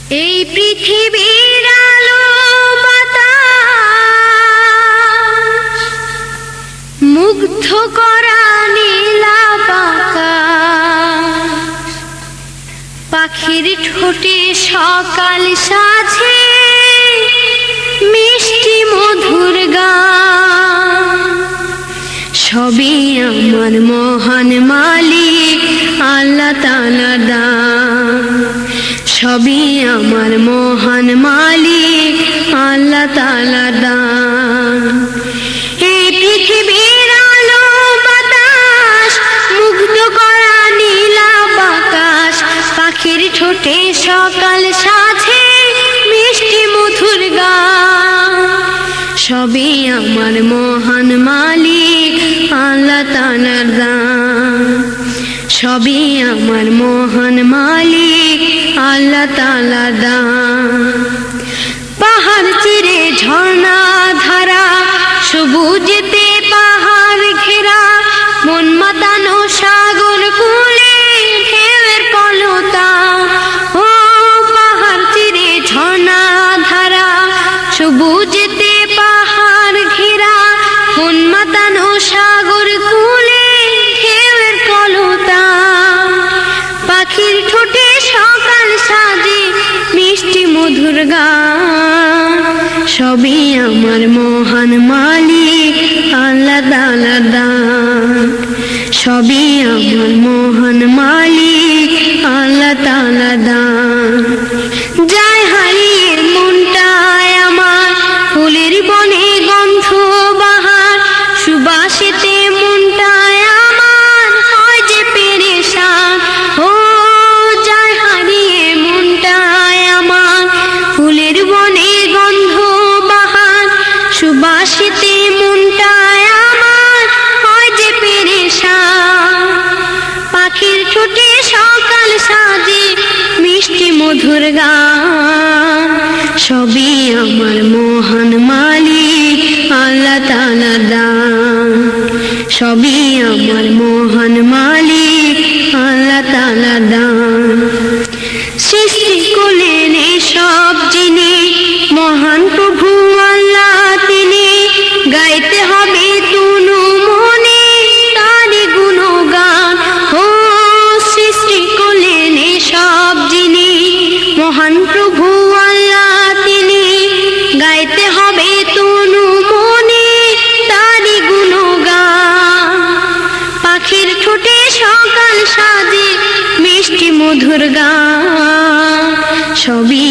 এই পৃথিবীর আলো বাতাস মুগ্ধ করা নীলাভ আকাশ, পাখির ঠোঁটে সকাল সাজে মিষ্টি মধুর গান। সবই আমার মহান মালিক আল্লাহ তাআলার দান। সবই আমার মহান মালিক আল্লাহ তাআলার দান। এই পৃথিবীর আলো বাতাস মুগ্ধ করা নীলাভ আকাশ, পাখির ঠোঁটে সকাল সাজে মিষ্টি মধুর গান। সবই আমার মহান মালিক আল্লাহ তাআলার দান। সবই আমার মহান মালিক আল্লাহ তাআলার দান। পাহাড় চিরে ঝর্ণা ধারা, সবুজেতে পাহাড় ঘেরা, মন মাতানো সাগর কূলে ঢেউয়ের কলতা। ও পাহাড় চিরে ঝর্ণা ধারা, সবুজেতে পাহাড় ঘেরা, মন মাতানো সাগর কূলে ঢেউয়ের কলতা। পাখির ঠোঁটে সকাল সাজে মিষ্টি মধুর গান। সবই আমার মহান মালিক আল্লাহ তাআলার দান। সবই আমার মহান মালিক আল্লাহ তাআলার দান। যায় হারিয়ে মনটায় আমার ফুলের বনে গন্ধ বাহার, সুবাসেতে মনটায় আমার হয় যে পেরেশান। ও যায় হারিয়ে মনটায় আমার ফুলের বনে গন্ধ বাহার, সুবাসেতে মনটায় আমার হয় যে পেরেশান। পাখির ঠোঁটে সকাল সাজে মিষ্টি মধুর গান। সবই আমার মহান মালিক আল্লাহ তাআলার দান। সবই আমার মহান মালিক আল্লাহ তাআলার দান। সৃষ্টি করলেন সব যিনি, মহান প্রভু আল্লাহ তিনি। গাইতে হবে তুনু মনে তারি গুণগান। ও সৃষ্টি করলেন সব যিনি, মহান প্রভু আল্লাহ তিনি। গাইতে হবে তুনু মনে তারি গুণগান। পাখির ঠোঁটে সকাল সাজে মিষ্টি মধুর গান। সবই